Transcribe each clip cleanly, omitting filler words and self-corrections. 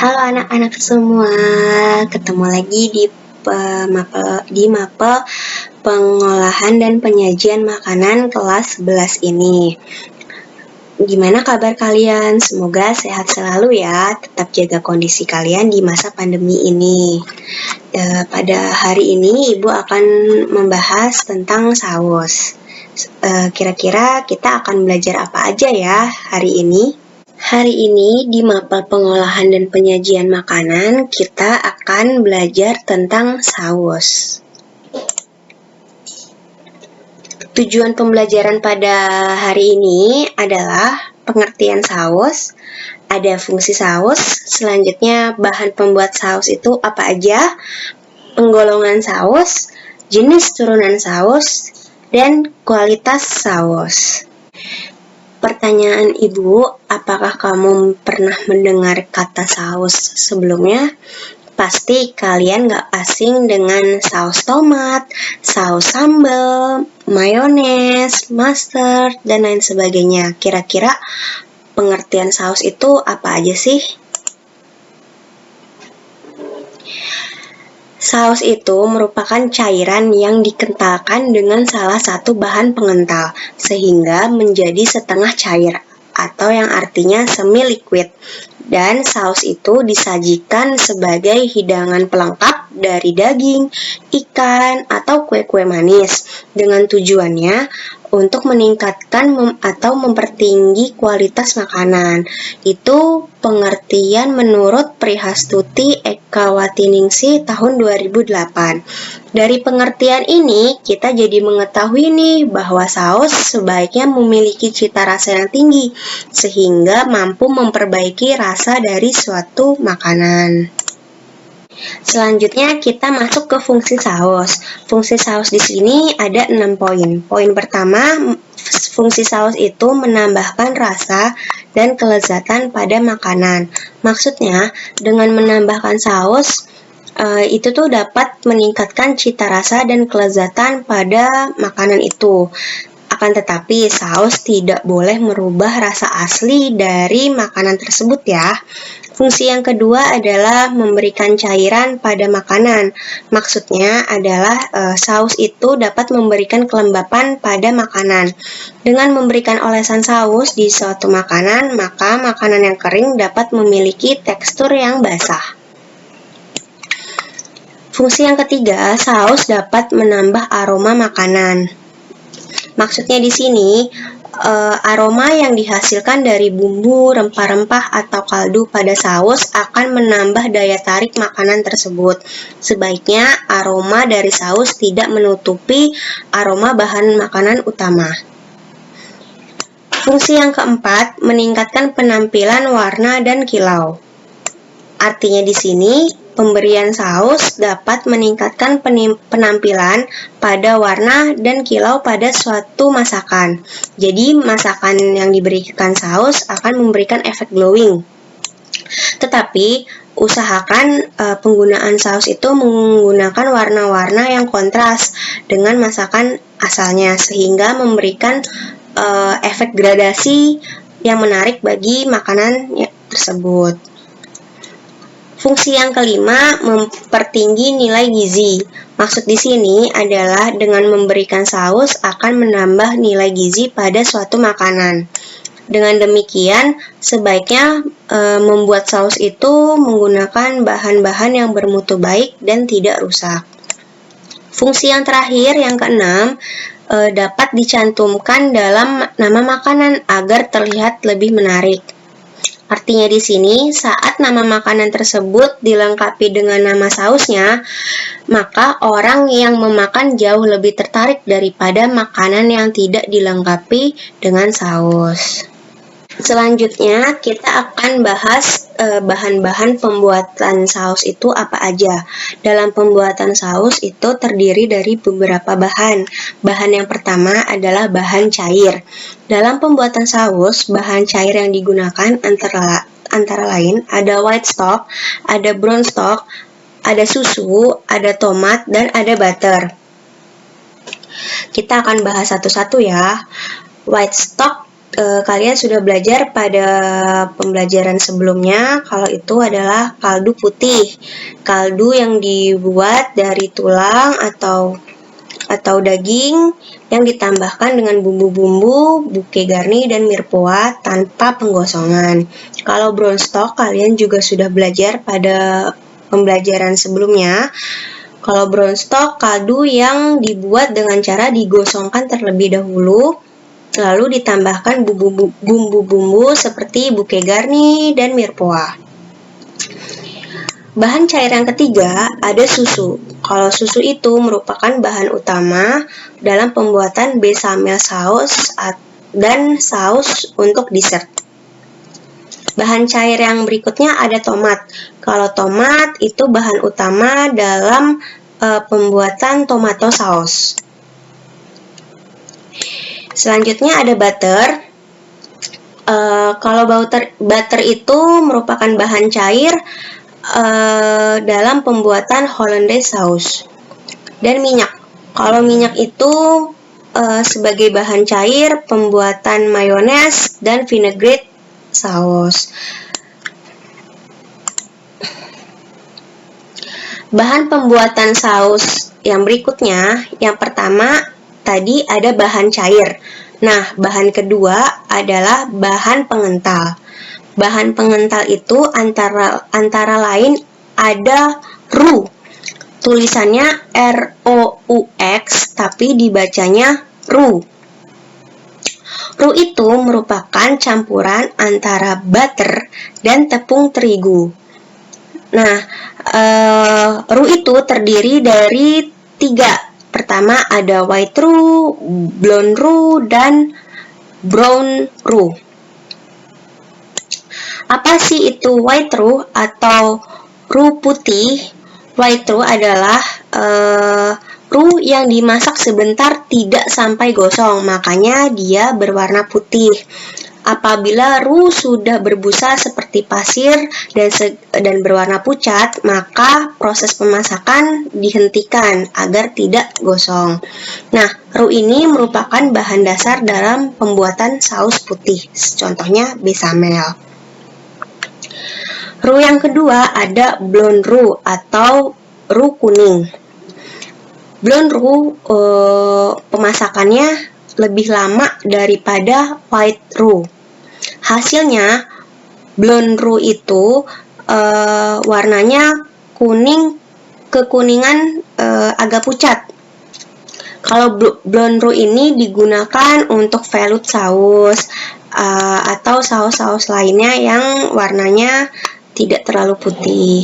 Halo anak-anak semua, ketemu lagi di mapel pengolahan dan penyajian makanan kelas 11 ini. Gimana kabar kalian? Semoga sehat selalu ya, tetap jaga kondisi kalian di masa pandemi ini. Pada hari ini Ibu akan membahas tentang saus. Kira-kira kita akan belajar apa aja ya hari ini? Hari ini di mapel pengolahan dan penyajian makanan, kita akan belajar tentang saus. Tujuan pembelajaran pada hari ini adalah pengertian saus, ada fungsi saus, selanjutnya bahan pembuat saus itu apa aja, penggolongan saus, jenis turunan saus, dan kualitas saus. Pertanyaan Ibu, apakah kamu pernah mendengar kata saus sebelumnya? Pasti kalian gak asing dengan saus tomat, saus sambal, mayones, mustard, dan lain sebagainya. Kira-kira pengertian saus itu apa aja sih? Saus itu merupakan cairan yang dikentalkan dengan salah satu bahan pengental, sehingga menjadi setengah cair, atau yang artinya semi-liquid. Dan saus itu disajikan sebagai hidangan pelengkap dari daging, ikan, atau kue-kue manis, dengan tujuannya untuk meningkatkan atau mempertinggi kualitas makanan. Itu pengertian menurut Prihastuti Ekawatiningsih tahun 2008. Dari pengertian ini, kita jadi mengetahui nih bahwa saus sebaiknya memiliki cita rasa yang tinggi, sehingga mampu memperbaiki rasa dari suatu makanan. Selanjutnya kita masuk ke fungsi saus. Fungsi saus di sini ada 6 poin. Poin pertama, fungsi saus itu menambahkan rasa dan kelezatan pada makanan. Maksudnya, dengan menambahkan saus, itu tuh dapat meningkatkan cita rasa dan kelezatan pada makanan itu. Akan tetapi, saus tidak boleh merubah rasa asli dari makanan tersebut ya. Fungsi yang kedua adalah memberikan cairan pada makanan. Maksudnya adalah saus itu dapat memberikan kelembapan pada makanan. Dengan memberikan olesan saus di suatu makanan, maka makanan yang kering dapat memiliki tekstur yang basah. Fungsi yang ketiga, saus dapat menambah aroma makanan. Maksudnya di sini, aroma yang dihasilkan dari bumbu, rempah-rempah, atau kaldu pada saus akan menambah daya tarik makanan tersebut. Sebaiknya aroma dari saus tidak menutupi aroma bahan makanan utama. Fungsi yang keempat, meningkatkan penampilan warna dan kilau. Artinya di sini, pemberian saus dapat meningkatkan penampilan pada warna dan kilau pada suatu masakan. Jadi, masakan yang diberikan saus akan memberikan efek glowing. Tetapi, usahakan penggunaan saus itu menggunakan warna-warna yang kontras dengan masakan asalnya, sehingga memberikan efek gradasi yang menarik bagi makanan tersebut. Fungsi yang kelima, mempertinggi nilai gizi. Maksud di sini adalah dengan memberikan saus akan menambah nilai gizi pada suatu makanan. Dengan demikian, sebaiknya membuat saus itu menggunakan bahan-bahan yang bermutu baik dan tidak rusak. Fungsi yang terakhir, yang keenam, dapat dicantumkan dalam nama makanan agar terlihat lebih menarik. Artinya di sini, saat nama makanan tersebut dilengkapi dengan nama sausnya, maka orang yang memakan jauh lebih tertarik daripada makanan yang tidak dilengkapi dengan saus. Selanjutnya, kita akan bahas bahan-bahan pembuatan saus itu apa aja. Dalam pembuatan saus itu terdiri dari beberapa bahan. Bahan yang pertama adalah bahan cair. Dalam pembuatan saus, bahan cair yang digunakan antara lain ada white stock, ada brown stock, ada susu, ada tomat, dan ada butter. Kita akan bahas satu-satu ya. White stock kalian sudah belajar pada pembelajaran sebelumnya kalau itu adalah kaldu putih. Kaldu yang dibuat dari tulang atau daging yang ditambahkan dengan bumbu-bumbu, bouquet garni, dan mirepoix tanpa penggosongan. Kalau brown stock kalian juga sudah belajar pada pembelajaran sebelumnya. Kalau brown stock kaldu yang dibuat dengan cara digosongkan terlebih dahulu, lalu ditambahkan bumbu-bumbu seperti bouquet garni dan mirepoix. Bahan cair yang ketiga ada susu. Kalau susu itu merupakan bahan utama dalam pembuatan bechamel saus dan saus untuk dessert. Bahan cair yang berikutnya ada tomat. Kalau tomat itu bahan utama dalam pembuatan tomato saus. Selanjutnya ada butter. Kalau butter itu merupakan bahan cair dalam pembuatan hollandaise sauce. Dan minyak. Kalau minyak itu sebagai bahan cair pembuatan mayones dan vinaigrette saus. Bahan pembuatan saus yang berikutnya, yang pertama tadi ada bahan cair. Nah, bahan kedua adalah bahan pengental. Bahan pengental itu antara lain ada roux. Tulisannya R-O-U-X, tapi dibacanya roux. Roux itu merupakan campuran antara butter dan tepung terigu. Nah, roux itu terdiri dari 3. Pertama ada white roux, blonde roux, dan brown roux. Apa sih itu white roux atau roux putih? White roux adalah roux yang dimasak sebentar tidak sampai gosong, makanya dia berwarna putih. Apabila roux sudah berbusa seperti pasir dan berwarna pucat, maka proses pemasakan dihentikan agar tidak gosong. Nah, roux ini merupakan bahan dasar dalam pembuatan saus putih, contohnya bechamel. Roux yang kedua ada blonde roux atau roux kuning. Blonde roux pemasakannya lebih lama daripada white roux. Hasilnya blonde roux itu warnanya kekuningan agak pucat. Kalau blonde roux ini digunakan untuk velouté saus atau saus-saus lainnya yang warnanya tidak terlalu putih.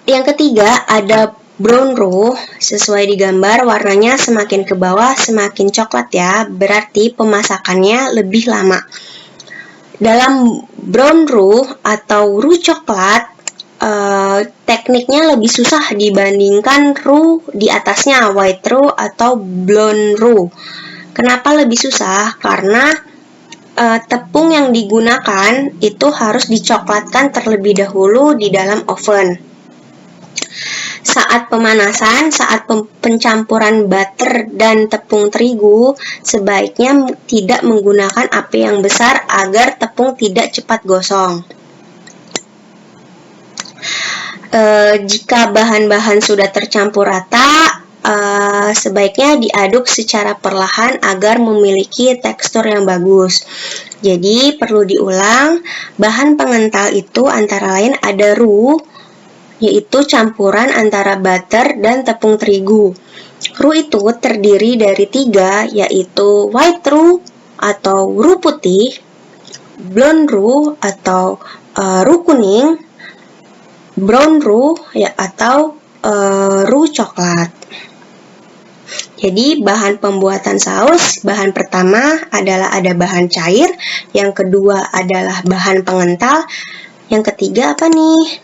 Yang ketiga ada brown roux. Sesuai di gambar, warnanya semakin ke bawah semakin coklat ya, berarti pemasakannya lebih lama. Dalam brown roux atau roux coklat, tekniknya lebih susah dibandingkan roux di atasnya, white roux atau blonde roux. Kenapa lebih susah? Karena tepung yang digunakan itu harus dicoklatkan terlebih dahulu di dalam oven. Saat pemanasan, saat pencampuran butter dan tepung terigu, sebaiknya tidak menggunakan api yang besar agar tepung tidak cepat gosong. Jika bahan-bahan sudah tercampur rata, sebaiknya diaduk secara perlahan agar memiliki tekstur yang bagus. Jadi perlu diulang, bahan pengental itu antara lain ada roux, yaitu campuran antara butter dan tepung terigu. Roux itu terdiri dari 3, yaitu white roux atau roux putih, blonde roux atau roux kuning, brown roux ya atau roux coklat. Jadi bahan pembuatan saus, bahan pertama adalah ada bahan cair, yang kedua adalah bahan pengental, yang ketiga apa nih?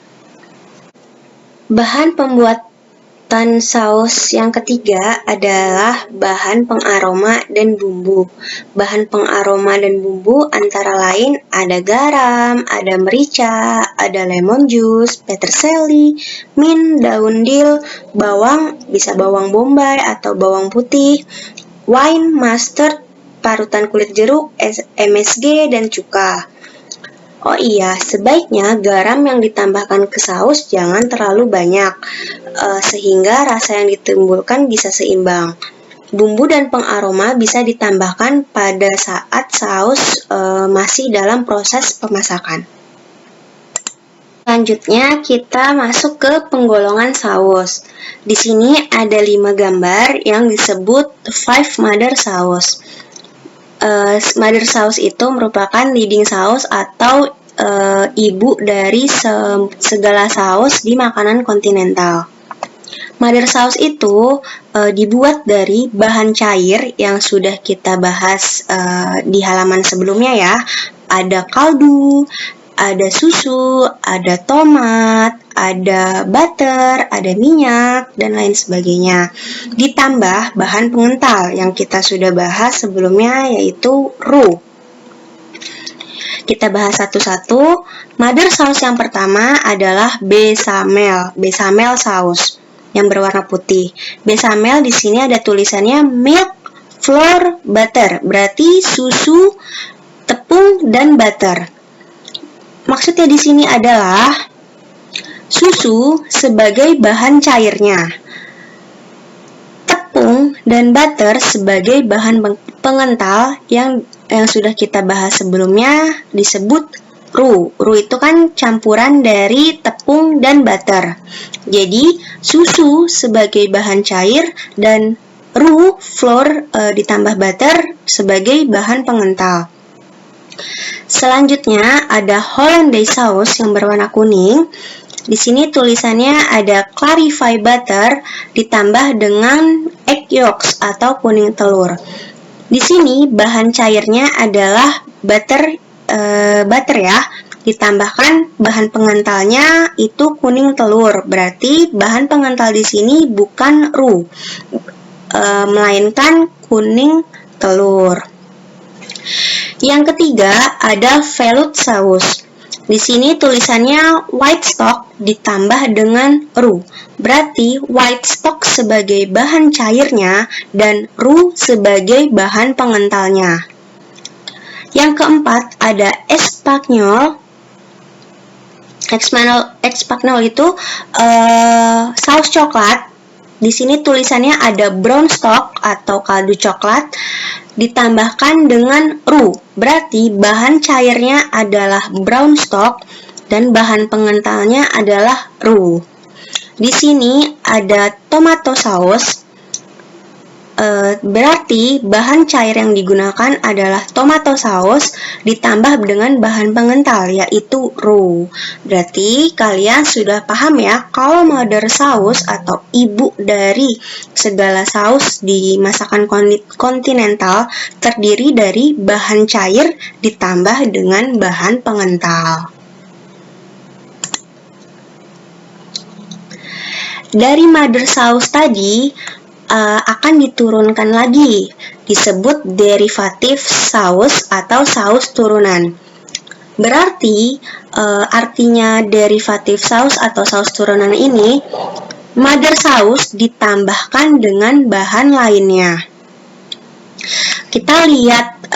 Bahan pembuatan saus yang ketiga adalah bahan pengaroma dan bumbu. Bahan pengaroma dan bumbu antara lain ada garam, ada merica, ada lemon juice, peterseli, mint, daun dill, bawang, bisa bawang bombay atau bawang putih, wine, mustard, parutan kulit jeruk, MSG, dan cuka. Oh iya, sebaiknya garam yang ditambahkan ke saus jangan terlalu banyak, sehingga rasa yang ditimbulkan bisa seimbang. Bumbu dan pengaroma bisa ditambahkan pada saat saus masih dalam proses pemasakan. Selanjutnya kita masuk ke penggolongan saus. Di sini ada 5 gambar yang disebut 5 mother sauce. Mother sauce itu merupakan leading sauce atau ibu dari segala saus di makanan kontinental. Mother sauce itu dibuat dari bahan cair yang sudah kita bahas di halaman sebelumnya ya. Ada kaldu, ada susu, ada tomat, ada butter, ada minyak, dan lain sebagainya. Ditambah bahan pengental yang kita sudah bahas sebelumnya, yaitu roux. Kita bahas satu-satu. Mother sauce yang pertama adalah bechamel sauce yang berwarna putih. Bechamel di sini ada tulisannya milk, flour, butter, berarti susu, tepung, dan butter. Maksudnya di sini adalah susu sebagai bahan cairnya, tepung dan butter sebagai bahan pengental yang sudah kita bahas sebelumnya disebut roux. Roux itu kan campuran dari tepung dan butter. Jadi susu sebagai bahan cair dan roux, flour ditambah butter sebagai bahan pengental. Selanjutnya ada hollandaise sauce yang berwarna kuning. Di sini tulisannya ada clarify butter ditambah dengan egg yolks atau kuning telur. Di sini bahan cairnya adalah butter ya. Ditambahkan bahan pengentalnya itu kuning telur. Berarti bahan pengental di sini bukan roux, melainkan kuning telur. Yang ketiga ada velouté sauce. Di sini tulisannya white stock ditambah dengan roux. Berarti white stock sebagai bahan cairnya dan roux sebagai bahan pengentalnya. Yang keempat ada espagnol. Espagnol itu saus coklat. Di sini tulisannya ada brown stock atau kaldu coklat ditambahkan dengan roux. Berarti bahan cairnya adalah brown stock dan bahan pengentalnya adalah roux. Di sini ada tomato sauce. Berarti bahan cair yang digunakan adalah tomato sauce ditambah dengan bahan pengental yaitu roux. Berarti kalian sudah paham ya kalau mother sauce atau ibu dari segala saus di masakan kontinental terdiri dari bahan cair ditambah dengan bahan pengental. Dari mother sauce tadi akan diturunkan lagi, disebut derivative sauce atau saus turunan. Berarti artinya derivative sauce atau saus turunan ini, mother sauce ditambahkan dengan bahan lainnya. Kita lihat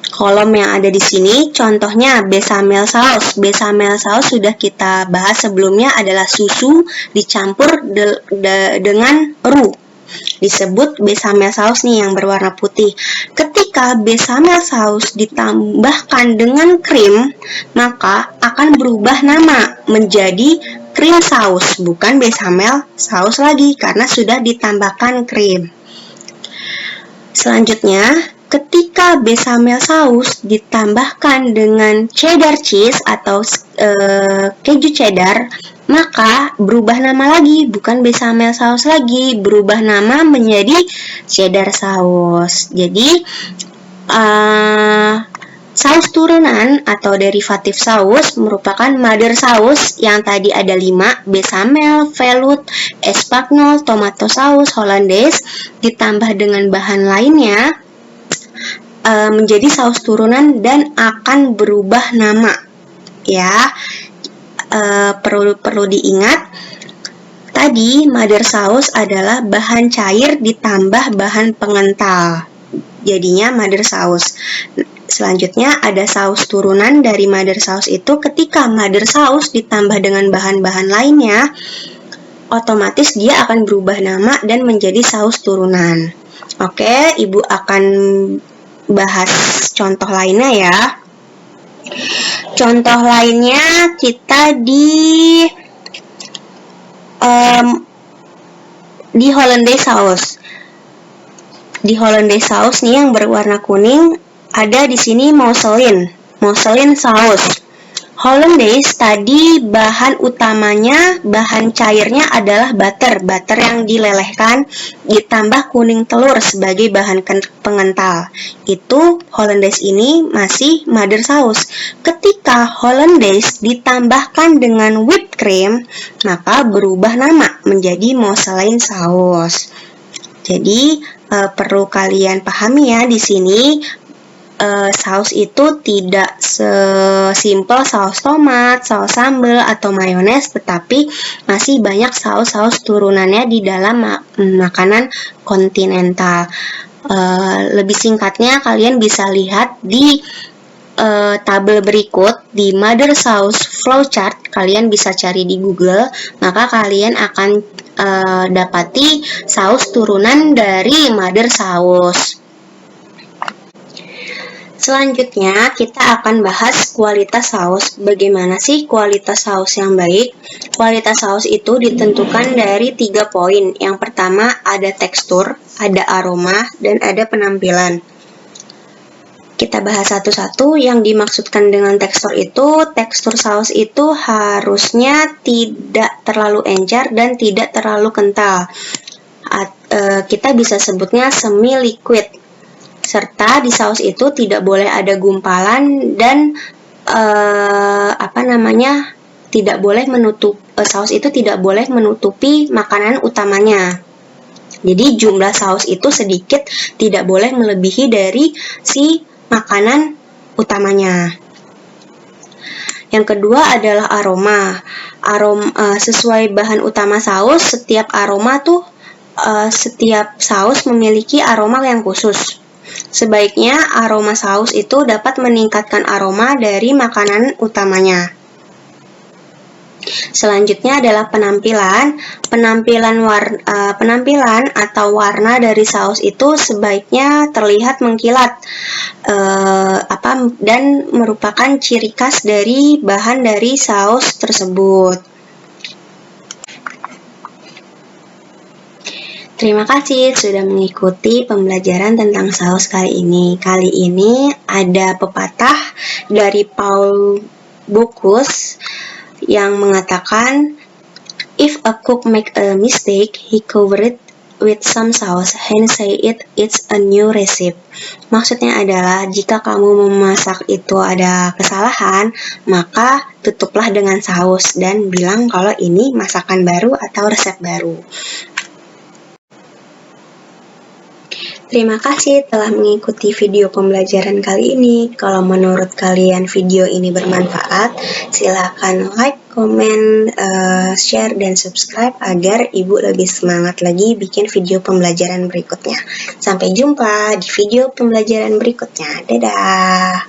kolom yang ada di sini, contohnya bechamel sauce. Bechamel sauce sudah kita bahas sebelumnya adalah susu dicampur dengan roux. Disebut bechamel sauce nih yang berwarna putih. Ketika bechamel sauce ditambahkan dengan krim, maka akan berubah nama menjadi cream sauce, bukan bechamel sauce lagi karena sudah ditambahkan krim. Selanjutnya, ketika bechamel sauce ditambahkan dengan cheddar cheese atau keju cheddar, maka berubah nama lagi, bukan bechamel sauce lagi, berubah nama menjadi cheddar sauce. Jadi, saus turunan atau derivatif saus merupakan mother sauce yang tadi ada 5, bechamel, velouté, espagnol, tomato sauce, hollandaise, ditambah dengan bahan lainnya menjadi saus turunan dan akan berubah nama ya. Perlu diingat tadi mother sauce adalah bahan cair ditambah bahan pengental. jadinya mother sauce. Selanjutnya ada saus turunan dari mother sauce itu ketika mother sauce ditambah dengan bahan-bahan lainnya, otomatis dia akan berubah nama dan menjadi saus turunan. Oke, Ibu akan bahas contoh lainnya ya. Contoh lainnya kita di Hollandaise sauce. Di Hollandaise sauce nih yang berwarna kuning, ada di sini mousseline sauce. Hollandaise tadi bahan utamanya, bahan cairnya adalah butter yang dilelehkan ditambah kuning telur sebagai bahan pengental. Itu Hollandaise ini masih mother sauce. Ketika Hollandaise ditambahkan dengan whipped cream, maka berubah nama menjadi mousseline sauce. Jadi perlu kalian pahami ya di sini. Saus itu tidak sesimpel saus tomat, saus sambal, atau mayones, tetapi masih banyak saus-saus turunannya di dalam makanan kontinental. Lebih singkatnya kalian bisa lihat di tabel berikut di mother sauce flowchart. Kalian bisa cari di Google, maka kalian akan dapati saus turunan dari mother sauce. Selanjutnya, kita akan bahas kualitas saus. Bagaimana sih kualitas saus yang baik? Kualitas saus itu ditentukan dari 3 poin. Yang pertama, ada tekstur, ada aroma, dan ada penampilan. Kita bahas satu-satu. Yang dimaksudkan dengan tekstur itu, tekstur saus itu harusnya tidak terlalu encer dan tidak terlalu kental. Kita bisa sebutnya semi-liquid. Serta di saus itu tidak boleh ada gumpalan dan saus itu tidak boleh menutupi makanan utamanya. Jadi jumlah saus itu sedikit, tidak boleh melebihi dari si makanan utamanya. Yang kedua adalah aroma. Sesuai bahan utama saus, setiap saus memiliki aroma yang khusus. Sebaiknya aroma saus itu dapat meningkatkan aroma dari makanan utamanya. Selanjutnya adalah penampilan. Penampilan atau warna dari saus itu sebaiknya terlihat mengkilat dan merupakan ciri khas dari bahan dari saus tersebut. Terima kasih sudah mengikuti pembelajaran tentang saus kali ini. Kali ini ada pepatah dari Paul Bocuse yang mengatakan, "If a cook make a mistake, he cover it with some sauce, and say it's a new recipe." Maksudnya adalah jika kamu memasak itu ada kesalahan, maka tutuplah dengan saus dan bilang kalau ini masakan baru atau resep baru. Terima kasih telah mengikuti video pembelajaran kali ini. Kalau menurut kalian video ini bermanfaat, silakan like, komen, share, dan subscribe agar Ibu lebih semangat lagi bikin video pembelajaran berikutnya. Sampai jumpa di video pembelajaran berikutnya. Dadah!